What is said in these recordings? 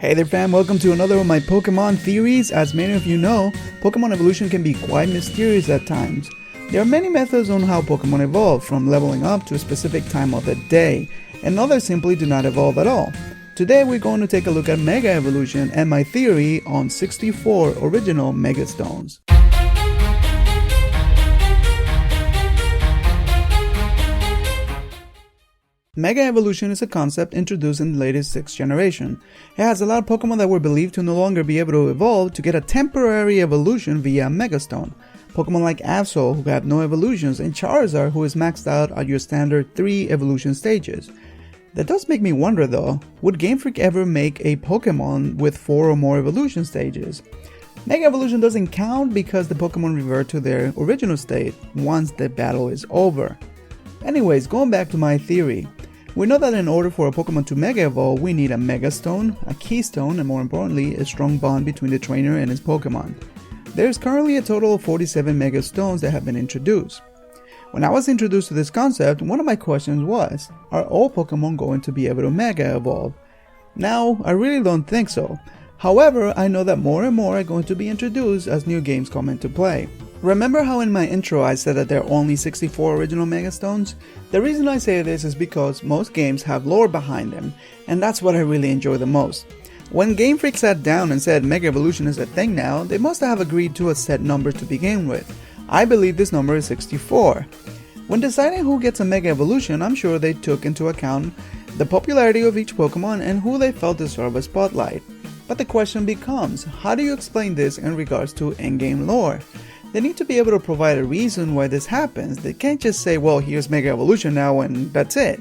Hey there fam, welcome to another of my Pokemon theories. As many of you know, Pokemon evolution can be quite mysterious at times. There are many methods on how Pokemon evolve, from leveling up to a specific time of the day, and others simply do not evolve at all. Today we're going to take a look at Mega Evolution and my theory on 64 original Megastones. Mega Evolution is a concept introduced in the latest 6th generation. It has allowed Pokemon that were believed to no longer be able to evolve to get a temporary evolution via Megastone. Pokemon like Absol, who have no evolutions, and Charizard, who is maxed out at your standard 3 evolution stages. That does make me wonder though, would Game Freak ever make a Pokemon with 4 or more evolution stages? Mega Evolution doesn't count because the Pokemon revert to their original state once the battle is over. Anyways, going back to my theory. We know that in order for a Pokemon to Mega Evolve, we need a Megastone, a Keystone, and more importantly, a strong bond between the trainer and his Pokemon. There is currently a total of 47 Megastones that have been introduced. When I was introduced to this concept, one of my questions was, are all Pokemon going to be able to Mega Evolve? Now, I really don't think so. However, I know that more and more are going to be introduced as new games come into play. Remember how in my intro I said that there are only 64 original Megastones? The reason I say this is because most games have lore behind them, and that's what I really enjoy the most. When Game Freak sat down and said Mega Evolution is a thing now, they must have agreed to a set number to begin with. I believe this number is 64. When deciding who gets a Mega Evolution, I'm sure they took into account the popularity of each Pokemon and who they felt deserved a spotlight. But the question becomes, how do you explain this in regards to in-game lore? They need to be able to provide a reason why this happens. They can't just say, well, here's Mega Evolution now and that's it.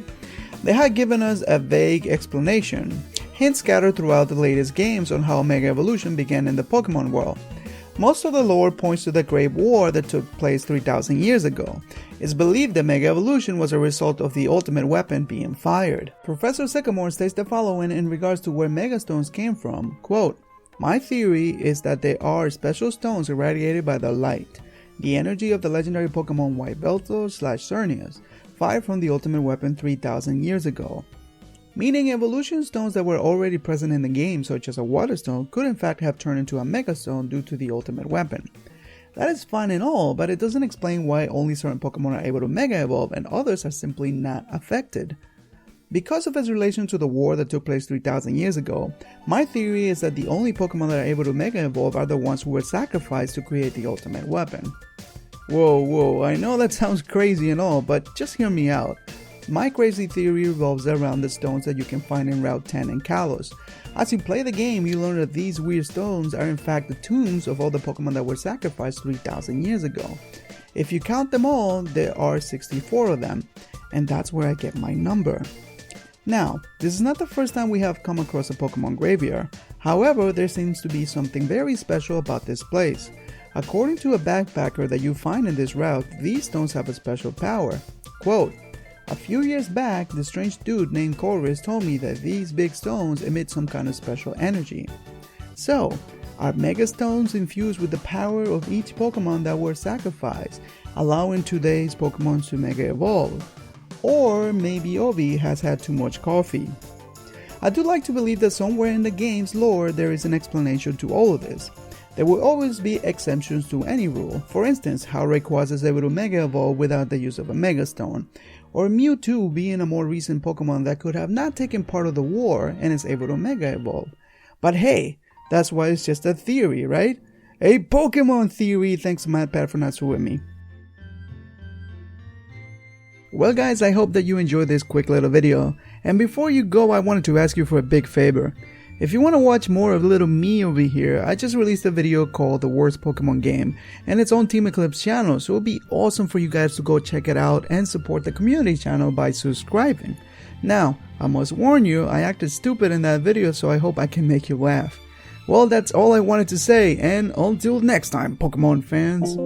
They had given us a vague explanation, hints scattered throughout the latest games on how Mega Evolution began in the Pokemon world. Most of the lore points to the Great War that took place 3,000 years ago. It's believed that Mega Evolution was a result of the ultimate weapon being fired. Professor Sycamore states the following in regards to where Megastones came from, quote, "My theory is that they are special stones irradiated by the light, the energy of the legendary Pokemon Whitebelto/Xerneas, fired from the ultimate weapon 3,000 years ago." Meaning evolution stones that were already present in the game, such as a water stone, could in fact have turned into a Megastone due to the ultimate weapon. That is fine and all, but it doesn't explain why only certain Pokemon are able to Mega Evolve and others are simply not affected. Because of its relation to the war that took place 3,000 years ago, my theory is that the only Pokemon that are able to Mega Evolve are the ones who were sacrificed to create the ultimate weapon. Whoa, I know that sounds crazy and all, but just hear me out. My crazy theory revolves around the stones that you can find in Route 10 in Kalos. As you play the game, you learn that these weird stones are in fact the tombs of all the Pokemon that were sacrificed 3,000 years ago. If you count them all, there are 64 of them, and that's where I get my number. Now, this is not the first time we have come across a Pokemon graveyard. However, there seems to be something very special about this place. According to a backpacker that you find in this route, these stones have a special power. Quote, "A few years back, this strange dude named Chorus told me that these big stones emit some kind of special energy." So, are Megastones infused with the power of each Pokemon that were sacrificed, allowing today's Pokemon to Mega Evolve? Or maybe Ovi has had too much coffee. I do like to believe that somewhere in the game's lore there is an explanation to all of this. There will always be exceptions to any rule. For instance, how Rayquaza is able to Mega Evolve without the use of a Megastone, or Mewtwo being a more recent Pokemon that could have not taken part of the war and is able to Mega Evolve. But hey, that's why it's just a theory, right? A Pokemon theory. Thanks MadPat for not with me. Well guys, I hope that you enjoyed this quick little video, and before you go I wanted to ask you for a big favor. If you want to watch more of little me over here, I just released a video called The Worst Pokemon Game, and it's on Team Eclipse channel, so it would be awesome for you guys to go check it out and support the community channel by subscribing. Now, I must warn you, I acted stupid in that video, so I hope I can make you laugh. Well, that's all I wanted to say, and until next time, Pokemon fans.